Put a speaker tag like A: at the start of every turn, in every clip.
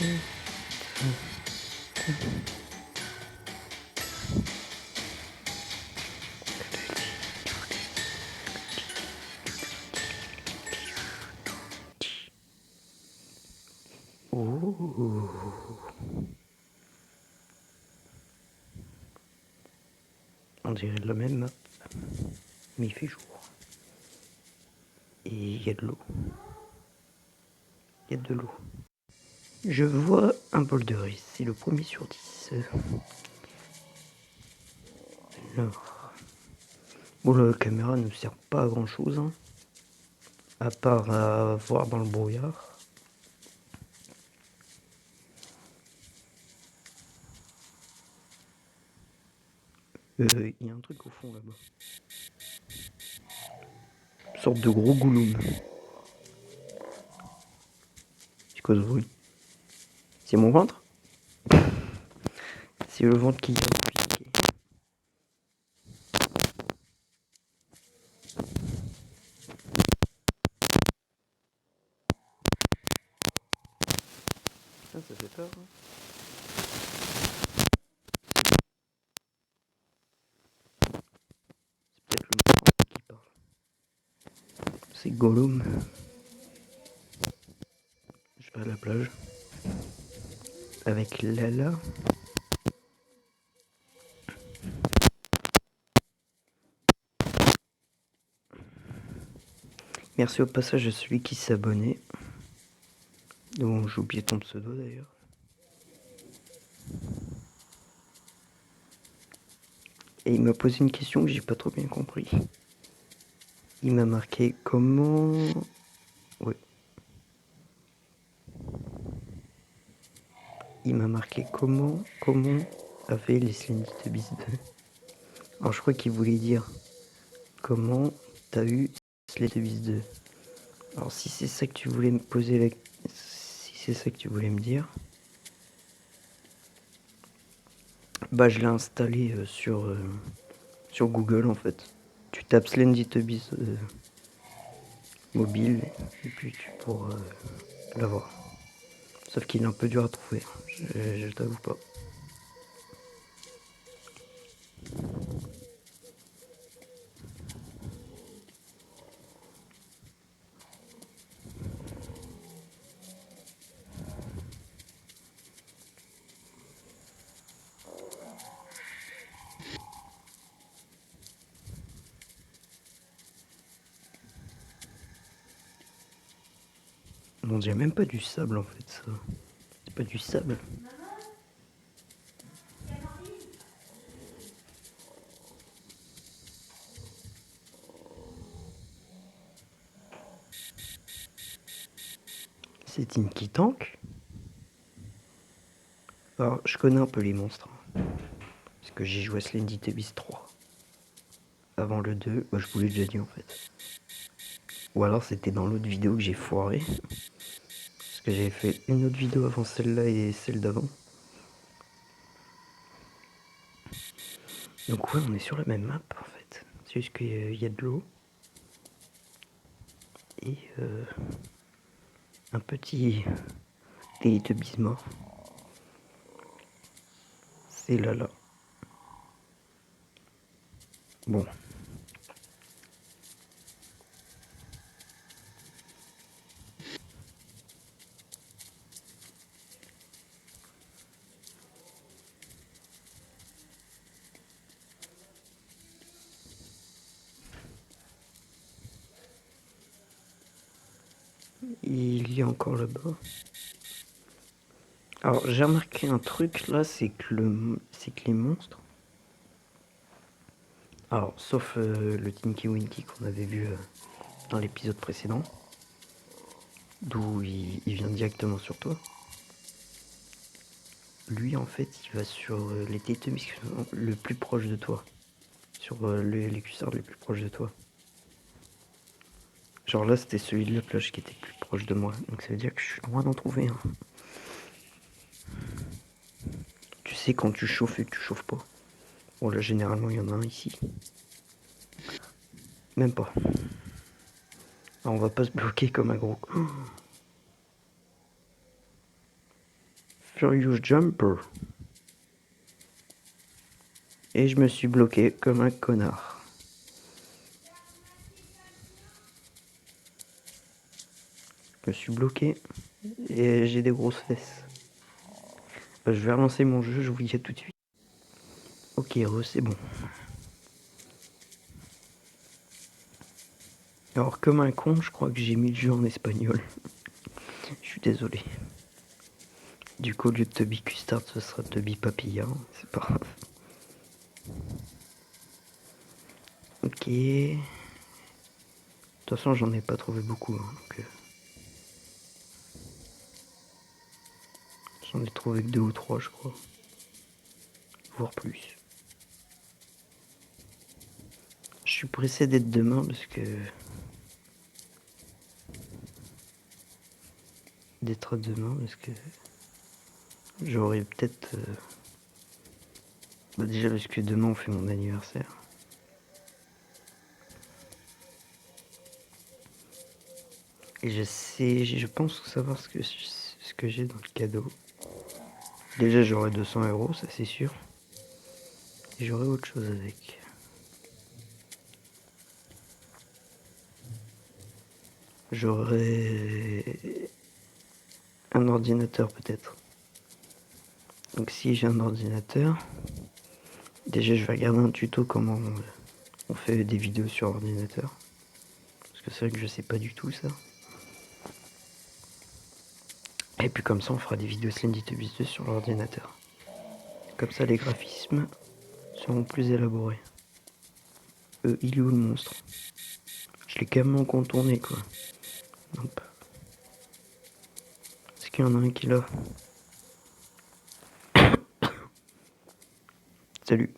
A: Oh. On dirait la même map, mais il fait jour. Et il y a de l'eau. Il y a de l'eau. Je vois un boulder, c'est le premier sur 10. Alors, bon, la caméra ne sert pas à grand chose, hein, à part à voir dans le brouillard. Il y a un truc au fond là-bas. Une sorte de gros gouloum. C'est quoi ce bruit? C'est mon ventre? C'est le ventre qui vient de piquer. Ah, ça fait peur, hein. C'est peut-être le ventre qui parle. C'est Gollum. Je vais à la plage. Avec Lala. Merci au passage à celui qui s'est abonné. Donc j'ai oublié ton pseudo d'ailleurs. Et il m'a posé une question que j'ai pas trop bien compris. Il m'a marqué comment... Ouais. Il m'a marqué comment avait les Slendy Tubbies 2. Alors je crois qu'il voulait dire comment t'as eu Slendy Tubbies 2. Alors si c'est ça que tu voulais me poser la... Si c'est ça que tu voulais me dire... Bah je l'ai installé sur Google en fait. Tu tapes Slendy Tubbies mobile et puis tu pourras l'avoir. Sauf qu'il est un peu dur à trouver, je t'avoue pas. On dirait même pas du sable en fait ça. C'est pas du sable. C'est Tinky Tank. Alors je connais un peu les monstres. Parce que j'ai joué à Slendy Tubbies 3. Avant le 2, bah, je vous l'ai déjà dit en fait. Ou alors c'était dans l'autre vidéo que j'ai foiré. Parce que j'avais fait une autre vidéo avant celle-là et celle d'avant. Donc ouais, on est sur la même map en fait. C'est juste qu'il y a de l'eau. Et un petit Teletubbies mort. C'est là. Bon. Il y a encore là-bas. Alors j'ai remarqué un truc là, c'est que les monstres. Alors sauf le Tinky Winky qu'on avait vu dans l'épisode précédent, d'où il vient directement sur toi. Lui en fait il va sur les Teletubbies qui sont le plus proche de toi. Sur les cuissards les plus proches de toi. Genre là c'était celui de la plage qui était le plus proche de moi. Donc ça veut dire que je suis loin d'en trouver un. Tu sais quand tu chauffes et que tu chauffes pas. Bon là généralement il y en a un ici. Même pas. Alors, on va pas se bloquer comme un gros... Furious Jumper. Et je me suis bloqué comme un connard. Je me suis bloqué et j'ai des grosses fesses. Je vais relancer mon jeu, je vous dis à tout de suite. Ok, c'est bon. Alors comme un con, je crois que j'ai mis le jeu en espagnol. Je suis désolé. Du coup, au lieu de Toby Custard, ce sera Toby Papilla. C'est pas grave. Ok. De toute façon, j'en ai pas trouvé beaucoup. Hein, donc, j'en ai trouvé que 2 ou 3, je crois. Voire plus. Je suis pressé d'être demain parce que... D'être demain parce que... J'aurais peut-être... Bah déjà parce que demain on fait mon anniversaire. Et je pense savoir ce que j'ai dans le cadeau. Déjà j'aurai 200 €, ça c'est sûr. Et j'aurai autre chose avec. J'aurai un ordinateur peut-être. Donc si j'ai un ordinateur, déjà je vais regarder un tuto comment on fait des vidéos sur ordinateur. Parce que c'est vrai que je sais pas du tout ça. Et puis comme ça on fera des vidéos Slendy Tubbies 2 sur l'ordinateur. Comme ça les graphismes seront plus élaborés. Il est où le monstre? Je l'ai carrément contourné quoi. Hop. Est-ce qu'il y en a un qui l'a? Salut.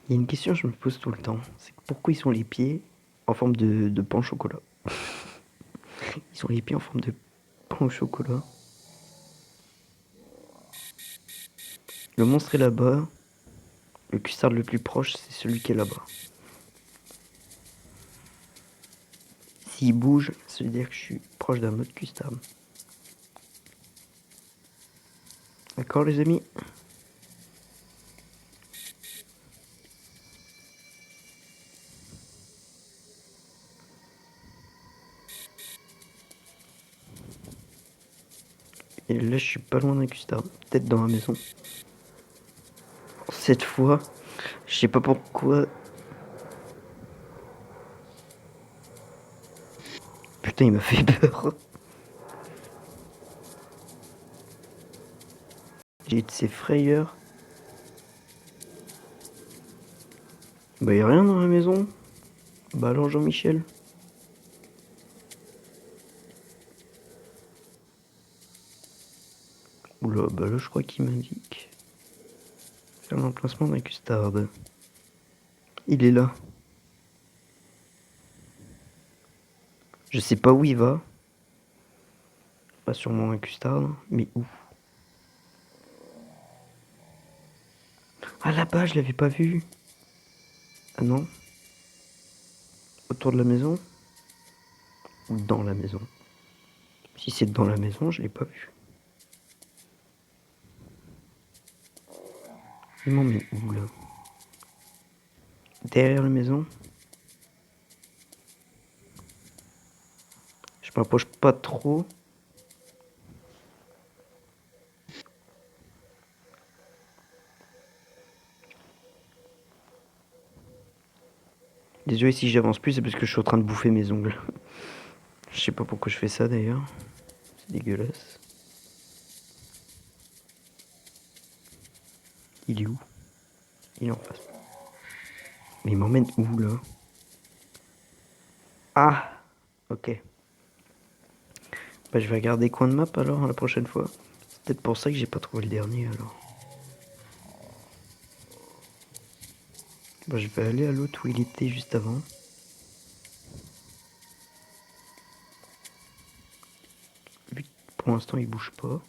A: Il y a une question que je me pose tout le temps. C'est pourquoi ils sont les pieds en forme de pain au chocolat? Ils ont les pieds en forme de pain au chocolat. Le monstre est là-bas. Le custard le plus proche, c'est celui qui est là-bas. S'il bouge, ça veut dire que je suis proche d'un autre custard. D'accord les amis? Et là je suis pas loin d'un custard. Peut-être dans la maison. Cette fois, je sais pas pourquoi. Putain, il m'a fait peur. J'ai de ces frayeurs. Bah y'a rien dans la maison. Bah alors Jean-Michel. Oula, bah là je crois qu'il m'indique. Faire l'emplacement d'un custard. Il est là. Je sais pas où il va. Pas sûrement un custard, mais où? Ah là-bas, je l'avais pas vu. Ah non. Autour de la maison? Ou dans la maison? Si c'est dans la maison, je l'ai pas vu. Il m'en met où là? Derrière la maison? Je m'approche pas trop. Désolé si j'avance plus, c'est parce que je suis en train de bouffer mes ongles. Je sais pas pourquoi je fais ça d'ailleurs. C'est dégueulasse. Il est où? Il est en face. Mais il m'emmène où là? Ah! Ok. Bah je vais regarder coin de map alors la prochaine fois. C'est peut-être pour ça que j'ai pas trouvé le dernier alors. Bah je vais aller à l'autre où il était juste avant. Vu que pour l'instant il bouge pas.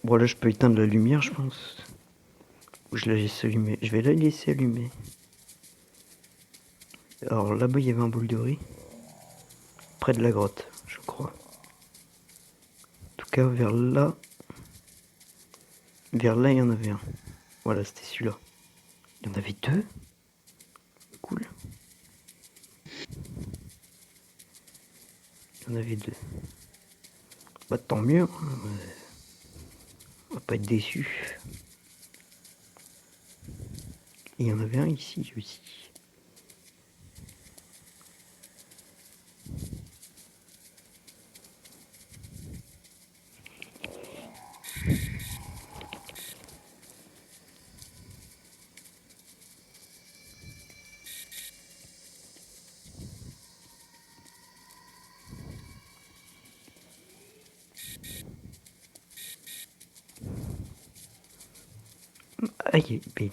A: Bon là je peux éteindre la lumière je pense. Ou je la laisse allumer. Je vais la laisser allumer. Alors là-bas il y avait un bol de riz. près de la grotte, je crois. En tout cas, vers là, il y en avait un. Voilà, c'était celui-là. Il y en avait deux. Cool. Il y en avait deux. Bah tant mieux. On va pas être déçus. Il y en avait un ici aussi. Aïe, mais,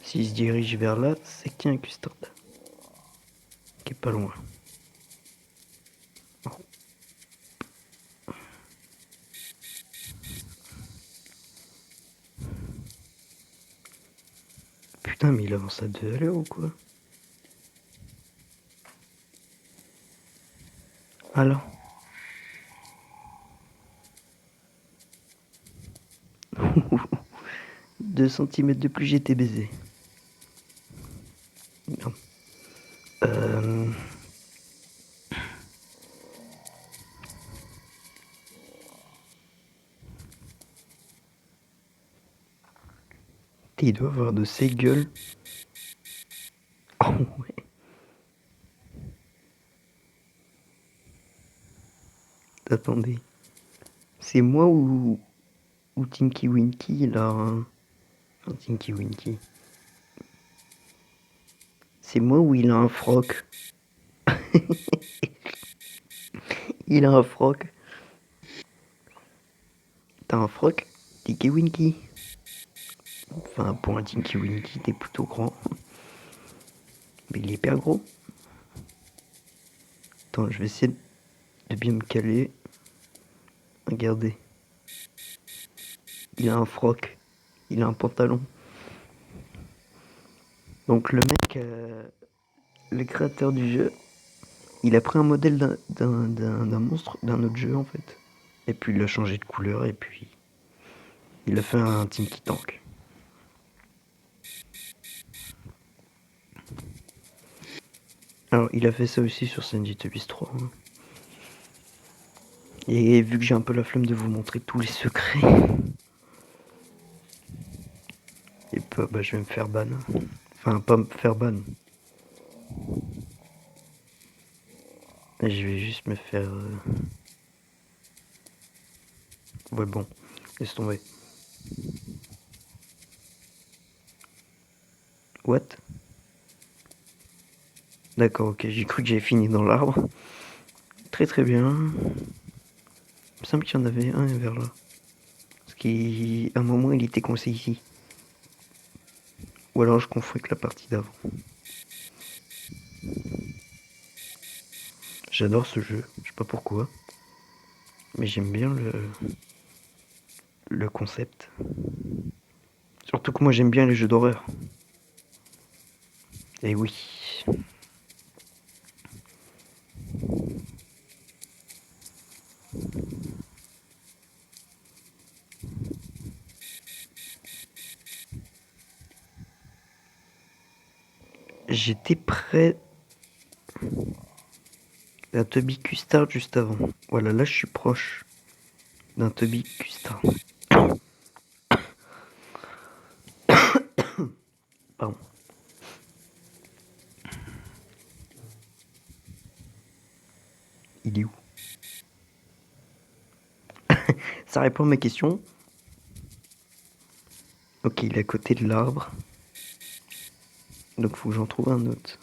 A: s'il se dirige vers là, c'est qu'il y a un custard. Qui est pas loin. Oh. Putain, mais il avance à 2 à l'heure ou quoi? Alors 2 cm de plus, j'étais baisé. Merde. Il doit avoir de ces gueules. Oh ouais. Attendez. C'est moi ou Tinky Winky là hein. Non, Tinky Winky. C'est moi ou il a un froc. Il a un froc. T'as un froc Tinky Winky. Enfin, pour un Tinky Winky, t'es plutôt grand. Mais il est hyper gros. Attends, je vais essayer de bien me caler. Regardez. Il a un froc. Il a un pantalon. Donc le mec, le créateur du jeu, il a pris un modèle d'un monstre d'un autre jeu en fait. Et puis il l'a changé de couleur et puis il a fait un Tinky Tank. Alors il a fait ça aussi sur Sandy Tubis 3. Hein. Et vu que j'ai un peu la flemme de vous montrer tous les secrets, et bah, je vais me faire ban. Enfin pas me faire ban. Je vais juste me faire... Ouais bon, laisse tomber. What? D'accord, ok, j'ai cru que j'avais fini dans l'arbre. Très très bien. Il me semble qu'il y en avait un vers là. Parce qu'à un moment il était coincé ici. Ou alors je confonds avec la partie d'avant. J'adore ce jeu, je sais pas pourquoi. Mais j'aime bien le concept. Surtout que moi j'aime bien les jeux d'horreur. Et oui. J'étais près d'un Toby Custard juste avant. Voilà, là je suis proche d'un Toby Custard. Pardon. Il est où? Ça répond à ma question. Ok, il est à côté de l'arbre. Donc faut que j'en trouve un autre.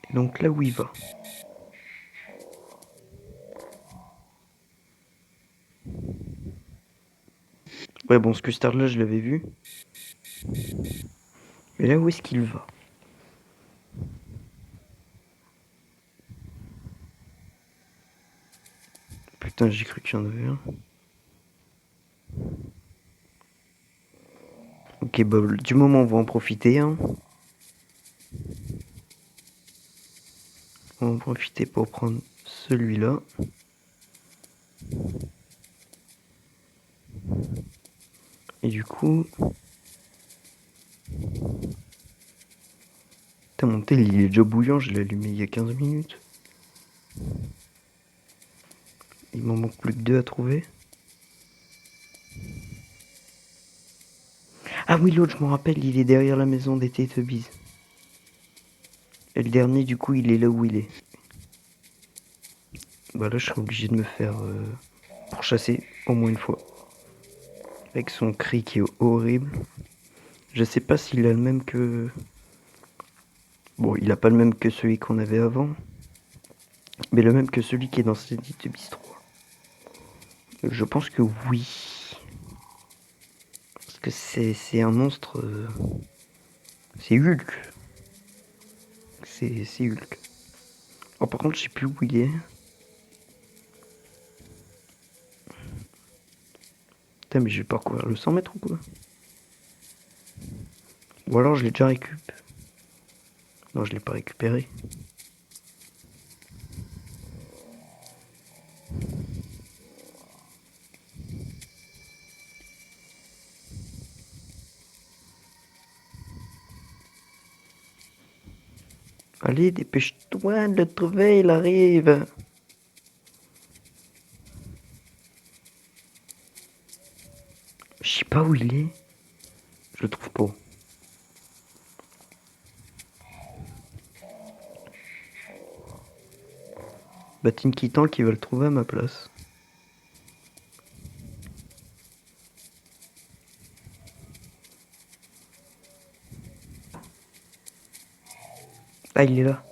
A: Et donc là où il va. Ouais, bon, ce custard là, je l'avais vu. Mais là, où est-ce qu'il va? Putain, j'ai cru qu'il y en avait un. Ok, bah, du moment, on va en profiter, hein. On va en profiter pour prendre celui-là. Et du coup... Putain, mon tel, il est déjà bouillant, je l'ai allumé il y a 15 minutes. Il m'en manque plus que 2 à trouver. Ah oui, l'autre, je m'en rappelle, il est derrière la maison des Teletubbies. Et le dernier, du coup, il est là où il est. Bah là, je serais obligé de me faire pourchasser au moins une fois. Avec son cri qui est horrible. Je sais pas s'il a le même que... Bon, il a pas le même que celui qu'on avait avant. Mais le même que celui qui est dans Teletubbies 3. Je pense que oui. Parce que c'est un monstre... C'est Hulk. C'est Hulk. Oh, par contre, je sais plus où il est. Putain, mais je vais parcourir le 100 mètres ou quoi? Ou alors je l'ai déjà récupéré. Non, je l'ai pas récupéré. Allez, dépêche-toi de le trouver, il arrive. Je sais pas où il est. Je le trouve pas. Bah, Tinky Tank, il va le trouver à ma place. Ah, il est là.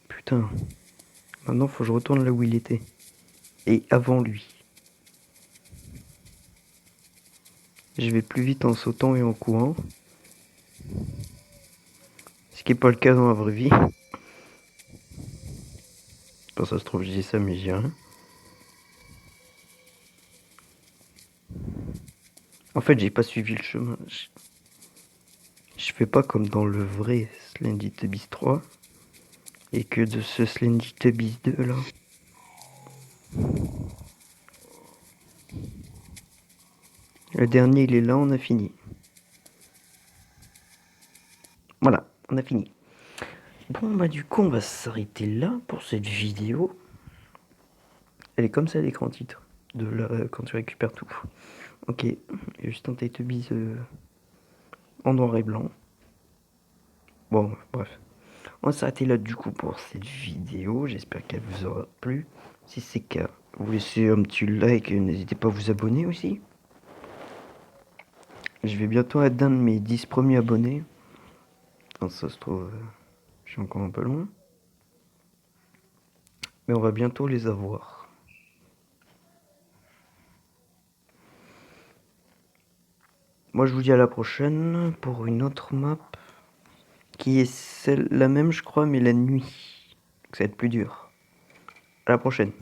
A: Putain. Maintenant, faut que je retourne là où il était. Et avant lui. Je vais plus vite en sautant et en courant. Ce qui est pas le cas dans la vraie vie. Bon, ça se trouve, je dis ça, mais j'ai rien. En fait, j'ai pas suivi le chemin. Je fais pas comme dans le vrai Slendytubbies 3. Et que de ce Slendytubbies 2 là. Le dernier, il est là, on a fini. Voilà, on a fini. Bon, bah du coup, on va s'arrêter là pour cette vidéo. Elle est comme ça, l'écran titre, de là, quand tu récupères tout. Ok, il y a juste un Teletubbies en noir et blanc. Bon, bref. On va s'arrêter là du coup pour cette vidéo. J'espère qu'elle vous aura plu. Si c'est le cas, vous laissez un petit like et n'hésitez pas à vous abonner aussi. Je vais bientôt atteindre mes 10 premiers abonnés. Quand ça se trouve, je suis encore un peu loin. Mais on va bientôt les avoir. Moi je vous dis à la prochaine pour une autre map qui est la même je crois mais la nuit. Donc ça va être plus dur. À la prochaine.